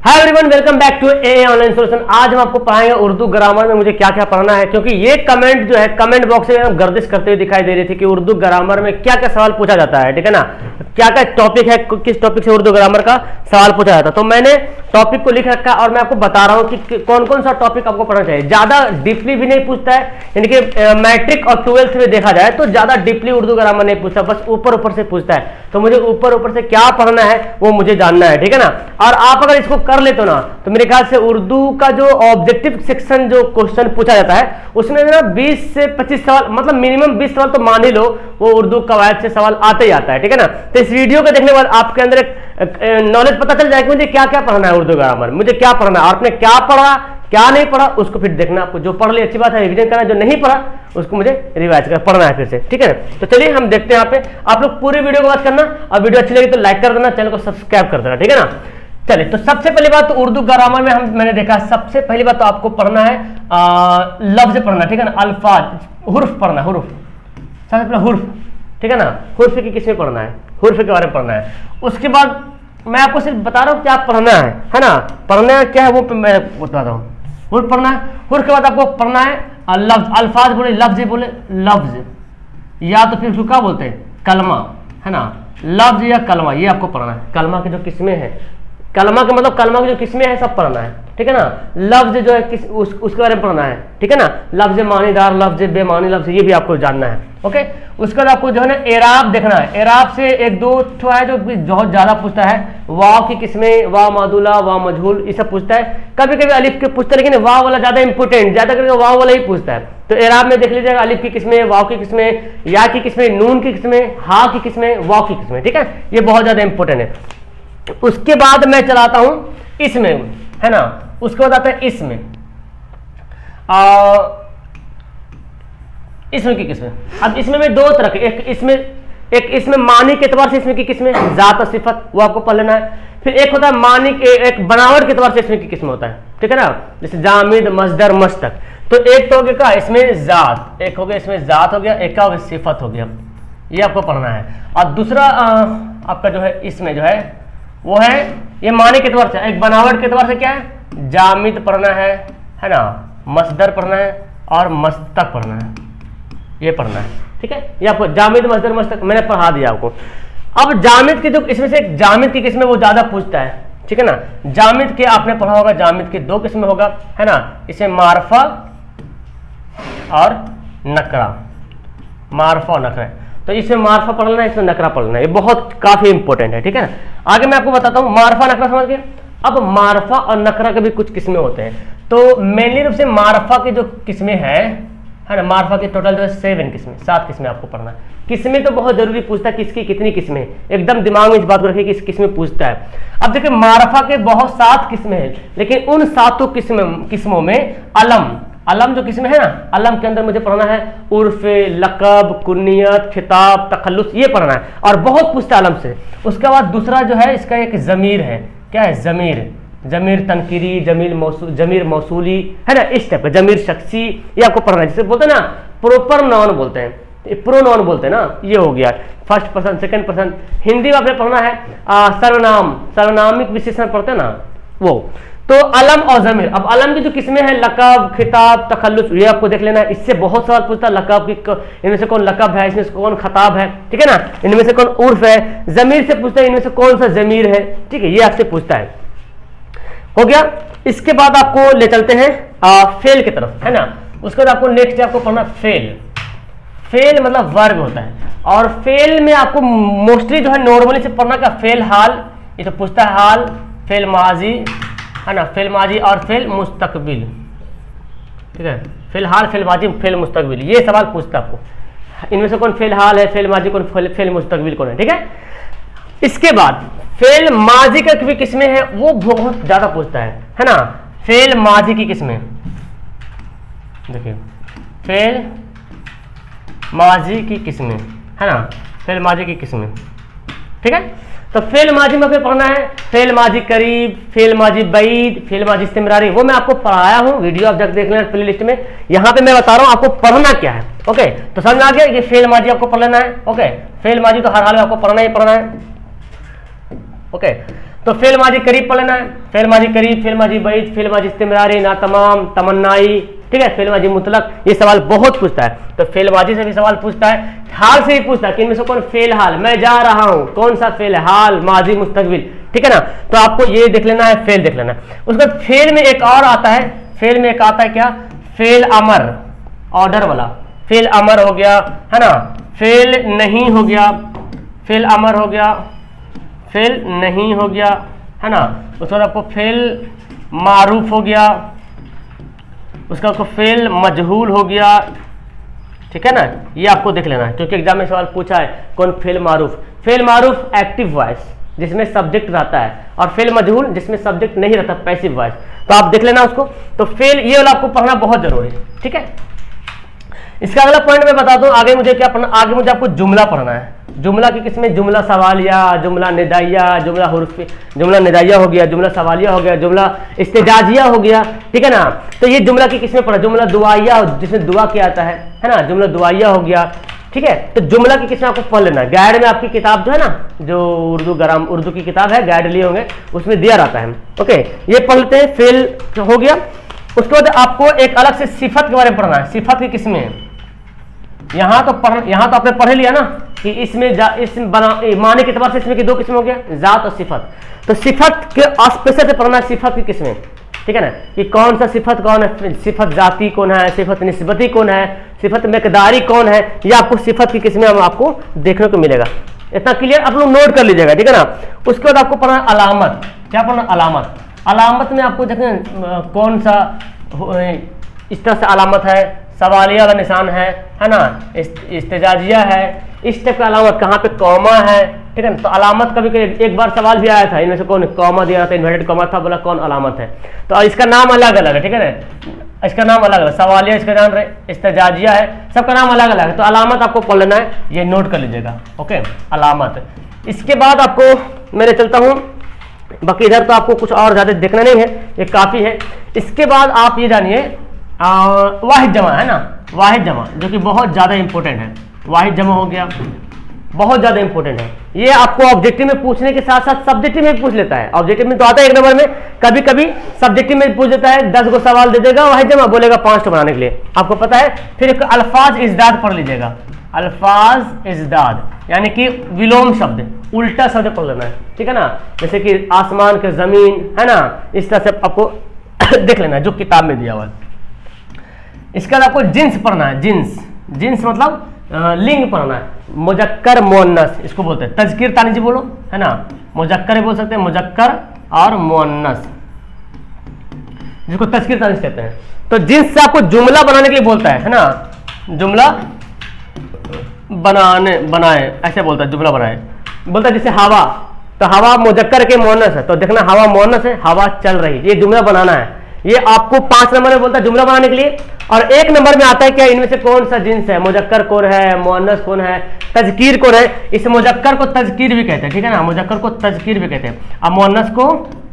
Hi everyone, welcome back to a online solution. आज हम आपको पढ़ाएंगे उर्दू ग्रामर में मुझे क्या क्या पढ़ना है, क्योंकि ये कमेंट जो है कमेंट बॉक्स में गर्दिश करते हुए दिखाई दे रही थी कि उर्दू ग्रामर में क्या क्या सवाल पूछा जाता है। ठीक है ना, क्या क्या टॉपिक है, किस टॉपिक से उर्दू ग्रामर का सवाल पूछा जाता है। तो मैंने टॉपिक को लिख रखा और मैं आपको बता रहा हूँ कि कौन कौन सा टॉपिक आपको पढ़ना चाहिए। ज्यादा डीपली भी नहीं पूछता है, यानी कि मैट्रिक और 12th में देखा जाए तो ज्यादा डीपली उर्दू ग्रामर नहीं पूछता, बस ऊपर ऊपर से पूछता है। तो मुझे ऊपर ऊपर से क्या पढ़ना है वो मुझे जानना है। ठीक है ना, और आप अगर इसको कर लेते हो ना तो मेरे ख्याल से उर्दू का जो ऑब्जेक्टिव सेक्शन जो क्वेश्चन पूछा जाता है उसमें ना 20 से 25 सवाल, मतलब मिनिमम 20 सवाल तो मान ही लो वो उर्दू कवायद से सवाल आते ही आता है। ठीक है ना, तो इस वीडियो को देखने के बाद आपके अंदर एक नॉलेज पता चल जाएगा मुझे क्या क्या पढ़ना है उर्दू ग्रामर, मुझे क्या पढ़ना है, आपने क्या पढ़ा क्या नहीं पढ़ा उसको फिर देखना। आपको जो पढ़ लिया अच्छी बात है, रिवीजन करना, जो नहीं पढ़ा उसको मुझे रिवाइज कर पढ़ना है फिर से। ठीक है, तो चलिए हम देखते हैं। यहाँ पे आप लोग पूरी वीडियो को बात करना और वीडियो अच्छी लगी तो लाइक कर देना, चैनल को सब्सक्राइब कर देना। ठीक है ना, चलिए तो सबसे पहली बात तो उर्दू ग्रामर में मैंने देखा सबसे पहली बात तो आपको पढ़ना है लफ्ज पढ़ना। ठीक है ना, अल्फाज, हुर्फ पढ़ना, हुर्फ सबसे पहले हुर्फ। ठीक है ना, हुर्फ की किस में पढ़ना है, हुर्फ के बारे में पढ़ना है। उसके बाद मैं आपको सिर्फ बता रहा हूँ क्या पढ़ना है ना, पढ़ना क्या है वो मैं बता रहा हूँ। हुर्फ पढ़ना है, हुर्फ के बाद आपको पढ़ना है लफ्ज, अल्फाज बोले, लफ्ज बोले, लफ्ज या तो फिर उसको क्या बोलते हैं कलमा, है ना, लफ्ज या कलमा, ये आपको पढ़ना है। कलमा की जो किस्में हैं, कलमा के मतलब कलमा की जो किस्में हैं सब पढ़ना है। ठीक है ना, लफ्ज जो है उसके बारे में पढ़ना है। ठीक है ना, लफ्ज मानीदार, लफ्ज बेमानी लफ्ज, ये भी आपको जानना है। ओके, उसके बाद आपको जो है ना एराब देखना है। एराब से एक दो ठो है जो बहुत ज्यादा पूछता है, वाव की किस्में, वाव मादुला, वाव मजहूल, ये सब पूछता है। कभी कभी अलिफ के पूछता है, लेकिन वाव वाला ज्यादा इंपोर्टेंट, ज्यादा करके वाव वाला ही पूछता है। तो एराब में देख लीजिएगा अलिफ की किस्में, वाव की किस्में, या की किस्में, नून की किस्में, हा की किस्में, वाव की किस्में। ठीक है, ये बहुत ज्यादा इंपोर्टेंट है। उसके बाद मैं चलाता हूं इसमें, है ना, उसके बाद आता है इसमें, इसमें की किस्में। अब इसमें में दो तरह के, एक इसमें मानी के एतबार से इसमें की किस्में, जात और सिफत, वो आपको पढ़ लेना है। फिर एक होता है मानी एक बनावट के एतबार से इसमें की किस्म होता है। ठीक है ना, जैसे जामिद, मजदर, मस्तक। तो एक तो हो गया इसमें जात, एक हो गया इसमें जात हो गया, एक का हो गया सिफत हो गया, ये आपको पढ़ना है। और दूसरा आपका जो है इसमें जो है वो है ये माने के एतबार से, एक बनावट के एतबार से क्या है, जामिद पढ़ना है ना, मसदर पढ़ना है और मस्तक पढ़ना है, ये पढ़ना है। ठीक है, ये आपको जामिद, मसदर, मस्तक मैंने पढ़ा दिया आपको। अब जामिद की जो इसमें से एक जामिद की किस्म है वो ज्यादा पूछता है। ठीक है ना, जामिद के आपने पढ़ा होगा, जामिद के दो किस्में होगा, है ना, इसमें मारफा और नकरा, मारफा और नकरा। तो इसमें मारफा पढ़ना है, इसमें नकरा पढ़ना है, ये बहुत काफी इंपॉर्टेंट है। ठीक है ना, आगे मैं आपको बताता हूँ मारफा नकरा समझ गए। अब मारफा और नकरा के भी कुछ किस्में होते हैं। तो मेनली रूप से मारफा की जो किस्में है ना, मारफा की टोटल जो है 7 किस्में, 7 किस्में आपको पढ़ना है। किस्में तो बहुत जरूरी पूछता है, किसकी कितनी किस्में, एकदम दिमाग में इस बात को रखिए कि इस किस्में पूछता है। अब देखिए मारफा के बहुत 7 किस्में हैं, लेकिन उन 7 किस्मों में अलम जो किस्म है ना, अलम के अंदर मुझे पढ़ना है उर्फ, लकब, कुन्नियत, खिताब, तखल्लुस, ये पढ़ना है और बहुत पूछता है अलम से। उसके बाद दूसरा जो है इसका एक जमीर है, क्या है, जमीर तनकीरी, जमीर मौसूली, है ना, इस टाइप का जमीर शख्सी, ये आपको पढ़ना है। जिसे बोलते हैं ना प्रोपर नाउन बोलते हैं, प्रोनाउन बोलते हैं ना, ये हो गया first person, second person. Hindi में आपने पढ़ना है सर्वनाम, सर्वनामिक विशेषण पढ़ते हैं ना वो। तो अलम और जमीर, अब अलम की जो किस्में हैं लकब, खिताब, तखल्लुस, ये आपको देख लेना है। इससे बहुत सवाल पूछता है, लकब की इनमें से कौन लकब है, इसमें से कौन खताब है, ठीक है ना, इनमें से कौन उर्फ है। जमीर से पूछता है इनमें से कौन सा जमीर है, ठीक है, ये आपसे पूछता है। हो गया, इसके बाद आपको ले चलते हैं फेल की तरफ, है ना। उसके बाद आपको नेक्स्ट आपको पढ़ना फेल। फेल मतलब वर्ग होता है, और फेल में आपको मोस्टली जो है नॉर्मली से पढ़ना का फेल हाल, ये तो पूछता है हाल, फेल माजी, है ना, फेल माजी और फेल मुस्तकबिल। ठीक है, फेल हाल, फेल माजी, फेल मुस्तकबिल, ये सवाल पूछता है आपको। इनमें से कौन फेल हाल है, फेल माजी कौन, फेल मुस्तकबिल कौन है। ठीक है, इसके बाद फेल माजी का भी किस्में हैं वो बहुत ज्यादा पूछता है ना। फेल माजी की किस्में देखिए, फेल माजी की किस्में, है ना, फेल माजी की किस्में। ठीक है, तो फेल माजी में पढ़ना है फेल माजी करीब, फेल माजी बईद, फेल माजी इस्तिमरारी, वो मैं आपको पढ़ाया हूँ, वीडियो आप जाकर देख लेना प्ले लिस्ट में। यहाँ पे मैं बता रहा हूँ आपको पढ़ना क्या है। ओके, तो समझ में आ गया, ये फेल माजी आपको पढ़ लेना है। ओके, फेल माजी तो हर हाल में आपको पढ़ना ही पढ़ना है। ओके, तो फेल माजी करीब पढ़ लेना है, फेल माजी करीब, फेल माजी बईद, फेल माजी इस्तिमरारी, ना तमाम, तमन्नाई, ठीक है, फेल माजी मुतलक, ये सवाल बहुत पूछता है। तो फेल माजी से भी सवाल पूछता है, हाल से भी पूछता है कि इनमें से कौन फेल हाल, मैं जा रहा हूं, कौन सा फेल हाल, माजी, मुस्तकबिल, ठीक है ना। तो आपको ये देख लेना है, फेल देख लेना है। उसके बाद फेल में एक और आता है, फेल में एक आता है क्या, फेल अमर, ऑर्डर वाला, फेल अमर हो गया, है ना, फेल नहीं हो गया, फेल अमर हो गया, फेल नहीं हो गया, है ना। उसके बाद आपको फेल मारूफ हो गया, उसका आपको फेल मजहूल हो गया, ठीक है ना। ये आपको देख लेना है क्योंकि एग्जाम में सवाल पूछा है कौन फेल मारूफ। फेल मारूफ एक्टिव वॉइस जिसमें सब्जेक्ट रहता है, और फेल मजहूल जिसमें सब्जेक्ट नहीं रहता, पैसिव वॉइस। तो आप देख लेना उसको। तो फेल ये वाला आपको पढ़ना बहुत जरूरी है, ठीक है। इसका अगला पॉइंट मैं बता दूं, आगे मुझे क्या पढ़ना, आगे मुझे आपको जुमला पढ़ना है। जुमला की किस्में, जुमला सवालिया, जुमला निदाइया, जुमला हुर्फी, जुमला निदाइया हो गया, जुमला सवालिया हो गया, जुमला इस्तेजाजिया हो गया, ठीक है ना। तो ये जुमला की किस्में पढ़ा, जुमला दुआइया जिसमें दुआ किया जाता है ना, जुमला दुआइया हो गया, ठीक है। तो जुमला की किस्में आपको पढ़ लेना है। गाइड में आपकी किताब जो है ना, जो उर्दू की किताब है, गाइड लिए होंगे, उसमें दिया रहता है। ओके, ये पढ़ लेते हैं, फेल हो गया। उसके बाद आपको एक अलग से सिफत के बारे में पढ़ना है। सिफत की किस्में यहाँ तो आपने पढ़ लिया ना कि इसमें माने के एतबार से इसमें की दो किस्में हो गया, जात और सिफत। तो सिफत के स्पेशल से पढ़ना है, सिफत की किस्में, ठीक है ना, कि कौन सा सिफत कौन है, सिफत जाती कौन है, सिफत निस्बती कौन है, सिफत मकदारी कौन है, ये आपको सिफत की किस्में आपको देखने को मिलेगा। इतना क्लियर आप लोग नोट कर लीजिएगा, ठीक है ना। उसके बाद आपको पढ़ना अलामत। क्या पढ़ना, अलामत। अलामत में आपको देखें कौन सा इस तरह से अलामत है, सवालिया वाला निशान है ना, इस्तेजाजिया है, इस टाइप का अलामत, कहाँ पे कॉमा है, ठीक है ना। तो अलामत कभी एक बार सवाल भी आया था, इनमें से कौन कॉमा दिया था, इन्वर्टेड कॉमा था, बोला कौन अलामत है। तो इसका नाम अलग अलग है, ठीक है ना, इसका नाम अलग अलग, सवालिया इसका नाम इस्तेजाजिया है, सबका नाम अलग अलग है। तो अलामत आपको पढ़ लेना है, ये नोट कर लीजिएगा, ओके, अलामत। इसके बाद आपको मैं चलता हूँ, बाकी इधर तो आपको कुछ और ज्यादा देखना नहीं है, ये काफी है। इसके बाद आप ये जानिए वाहिद जमा है ना, वाहिद जमा जो कि बहुत ज़्यादा इंपॉर्टेंट है। वाहिद जमा हो गया, बहुत ज़्यादा इंपॉर्टेंट है। ये आपको ऑब्जेक्टिव में पूछने के साथ साथ सब्जेक्टिव में भी पूछ लेता है। ऑब्जेक्टिव में तो आता है 1 नंबर में, कभी कभी सब्जेक्टिव में पूछ देता है, 10 को सवाल दे देगा, वाहिद जमा बोलेगा 5 बनाने के लिए, आपको पता है। फिर एक अल्फाज इजदाद पढ़ लीजिएगा, अल्फाज इजदाद यानी कि विलोम शब्द, उल्टा शब्द पढ़ लेना है, ठीक है ना। जैसे कि आसमान के जमीन, है ना, इस तरह से आपको देख लेना है जो किताब में दिया हुआ है। इसके बाद आपको जिन्स पढ़ना है। जिन्स मतलब लिंग पढ़ना है, मुजक्कर मुअन्नस इसको बोलते हैं। तज़कीर तानीजी बोलो, है ना, मुजक्कर बोल सकते हैं, मुजक्कर और मुअन्नस जिसको तज़कीर तानीज कहते हैं। तो जिन्स से आपको जुमला बनाने के लिए बोलता है ना, जुमला बनाए ऐसे बोलता है, जुमला बनाए बोलता है। जैसे हवा, तो हवा मुजक्कर के मुअन्नस है, तो देखना हवा मुअन्नस है, हवा चल रही, ये जुमला बनाना है। ये आपको 5 नंबर में बोलता है जुमला बनाने के लिए। और 1 नंबर में आता है क्या, इनमें से कौन सा जिन्स है, मुजक्कर कौन है, मुअन्नस कौन है, तज़कीर कौन है। इस मुजक्कर को तज़कीर भी कहते हैं, ठीक है ना, मुजक्कर को तज़कीर भी कहते हैं, और मुअन्नस को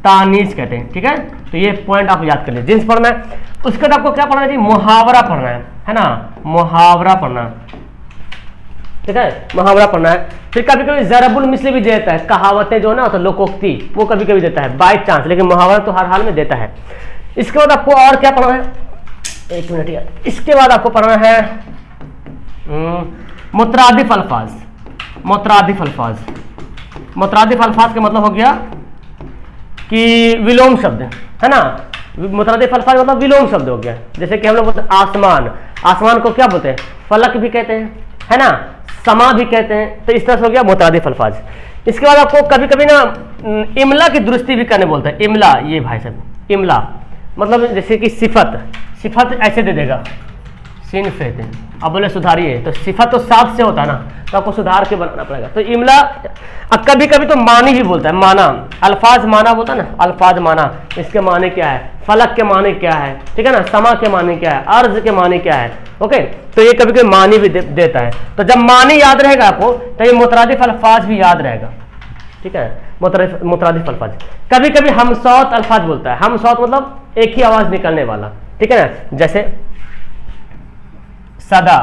तानीस कहते हैं, ठीक है। तो ये पॉइंट आप याद कर लीजिए, जिन्स पढ़ना है। उसके बाद आपको क्या पढ़ना है, मुहावरा पढ़ना है ना, मुहावरा पढ़ना, ठीक है, मुहावरा पढ़ना है। फिर कभी कभी ज़रबुल मिस्ल भी देता है, कहावतें जो ना तो लोकोक्ति, वो कभी कभी देता है बाई चांस, लेकिन मुहावरा तो हर हाल में देता है। इसके बाद आपको और क्या पढ़ना है, 1 मिनट यार। इसके बाद आपको पढ़ना है मुतरादिफ अल्फाज। मुतरादिफ अल्फाज, मुतरादिफ अल्फाज का मतलब हो गया कि विलोम शब्द, है ना। मुतरादिफ अल्फाज मतलब विलोम शब्द हो गया। जैसे कि हम लोग बोलते हैं आसमान, आसमान को क्या बोलते हैं, फलक भी कहते हैं, है ना, समा भी कहते हैं। तो इस तरह से हो गया मुतरादिफ अल्फाज। इसके बाद आपको कभी कभी ना इमला की दुरुस्ती भी करने बोलता है। इमला, ये भाई साहब इमला मतलब जैसे कि सिफत ऐसे दे देगा, सीन फेते, अब बोले सुधारिए, तो सिफत तो साफ से होता है ना, तो आपको सुधार के बनाना पड़ेगा। तो इमला, कभी कभी तो मानी भी बोलता है, माना, अल्फाज माना बोलता है ना, अल्फाज माना, इसके माने क्या है, फलक के माने क्या है, ठीक है ना, समा के माने क्या है, अर्ज के माने क्या है, ओके। तो ये कभी कभी मानी भी देता है। तो जब मानी याद रहेगा आपको, तो ये मुतरादिफ अल्फाज भी याद रहेगा, ठीक है, मुतरादिफ अल्फाज। कभी कभी हमसौत अल्फाज बोलता है, हमसौत मतलब एक ही आवाज निकलने वाला, ठीक है ना, जैसे सदा,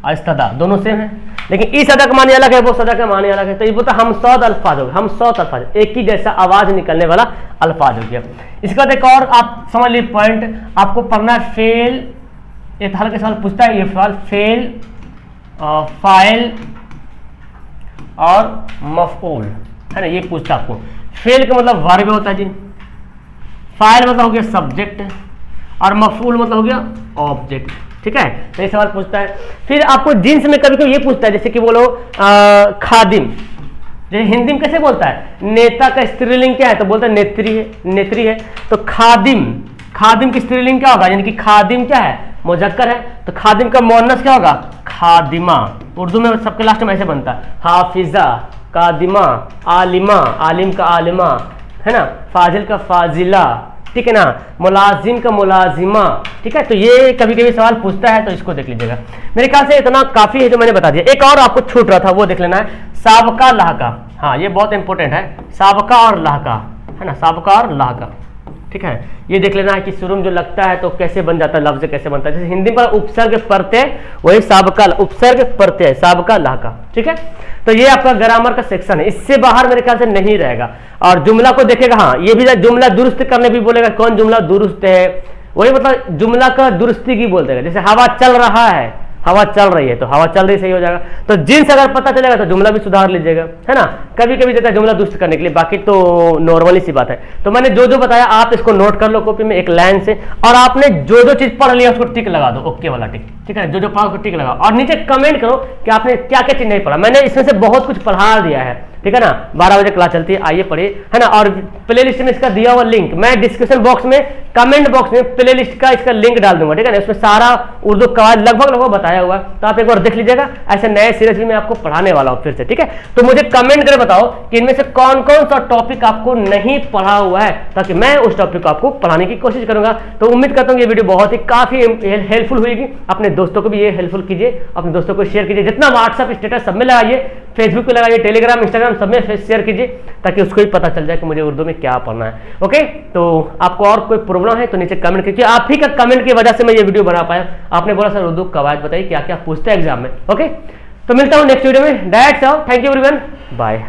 अस्तदा दोनों सेम है, लेकिन इस अदा का मानी अलग है, वो सदा का मानी अलग है। तो ये बोलता हम सौद अल्फाज हो गए, हम सौद अल्फाज, एक ही जैसा आवाज निकलने वाला अल्फाज हो गया। इसके बाद एक और आप समझ लीजिए पॉइंट आपको पढ़ना है, फेल, एक हल्का सवाल पूछता है ये सवाल, फेल, फाइल और मफऊल है ना, ये पूछता है आपको। फेल का मतलब वर्ब होता है जी, फाइल मतलब हो गया सब्जेक्ट, और मफऊल मतलब हो गया ऑब्जेक्ट, ठीक है। तो ये सवाल पूछता है। फिर आपको जिन्स में कभी कभी ये पूछता है, जैसे कि बोलो खादिम, जैसे हिंदी में कैसे बोलता है, नेता का स्त्रीलिंग क्या है, तो बोलता है नेत्री है, नेत्री है। तो खादिम, खादिम की स्त्रीलिंग क्या होगा, यानी कि खादिम क्या है, मुजक्कर है, तो खादिम का मुअन्नस क्या होगा, खादिमा। उर्दू में सबके लास्ट में ऐसे बनता है, हाफिजा, कादिमा, आलिमा, आलिम का आलिमा है ना, फाजिल का फाजिला, ठीक है ना, मुलाजिम का मुलाजिमा, ठीक है। तो ये कभी कभी सवाल पूछता है, तो इसको देख लीजिएगा। मेरे ख्याल से इतना काफी है जो मैंने बता दिया। एक और आपको छूट रहा था, वो देख लेना है, साबका लहका। हाँ, ये बहुत इंपॉर्टेंट है, साबका और लहका है ना, साबका और लहका, ठीक है। ये देख लेना है कि शुरू में जो लगता है तो कैसे बन जाता है, लफ्ज कैसे बनता है। जैसे हिंदी पर उपसर्ग प्रत्यय, वही साबका उपसर्ग प्रत्यय, साबका लहका, ठीक है। तो ये आपका ग्रामर का सेक्शन है, इससे बाहर मेरे ख्याल से नहीं रहेगा। और जुमला को देखेगा, हाँ ये भी जुमला दुरुस्त करने भी बोलेगा, कौन जुमला दुरुस्त है, वही मतलब जुमला का दुरुस्ती की बोल देगा। जैसे हवा चल रहा है, हवा चल रही है, तो हवा चल रही सही हो जाएगा। तो जिनसे अगर पता चलेगा तो जुमला भी सुधार लीजिएगा, है ना। कभी कभी देता है जुमला दुरुस्त करने के लिए, बाकी तो नॉर्मली सी बात है। तो मैंने जो जो बताया आप इसको नोट कर लो कॉपी में एक लाइन से, और आपने जो जो चीज पढ़ लिया उसको टिक लगा दो, ओके वाला टिक, ठीक है। जो जो पढ़ा उसको टिक लगाओ, और नीचे कमेंट करो कि आपने क्या क्या चीज नहीं पढ़ा। मैंने इसमें से बहुत कुछ पढ़ा दिया है, ठीक है ना। 12 बजे क्लास चलती है, आइए पढ़िए, है ना। और प्ले लिस्ट में इसका दिया हुआ लिंक मैं डिस्क्रिप्शन बॉक्स में, कमेंट बॉक्स में प्ले लिस्ट का इसका लिंक डाल दूंगा, ठीक है ना। उसमें सारा उर्दू कवायद लगभग बताया हुआ, तो आप एक बार देख लीजिएगा। ऐसे नए सीरीज में मैं आपको पढ़ाने वाला हूँ फिर से, ठीक है। तो मुझे कमेंट करके बताओ कि इनमें से कौन कौन सा टॉपिक आपको नहीं पढ़ा हुआ है, ताकि मैं उस टॉपिक को आपको पढ़ाने की कोशिश करूंगा। तो उम्मीद करता हूँ ये वीडियो बहुत ही काफी हेल्पफुल हुई। अपने दोस्तों को भी ये हेल्पफुल कीजिए, अपने दोस्तों को शेयर कीजिए, जितना व्हाट्सएप स्टेटस सब में लगाइए, फेसबुक पे लगाइए, टेलीग्राम इंस्टाग्राम सब में शेयर कीजिए, ताकि उसको भी पता चल जाए कि मुझे उर्दू में क्या पढ़ना है। ओके, तो आपको और कोई प्रॉब्लम है तो नीचे कमेंट कीजिए। आप ही का कमेंट की वजह से मैं ये वीडियो बना पाया। आपने बोला सर उर्दू कवायद बताइए क्या क्या पूछते हैं एग्जाम में। ओके, तो मिलता हूँ नेक्स्ट वीडियो में। That's all, thank you everyone, bye.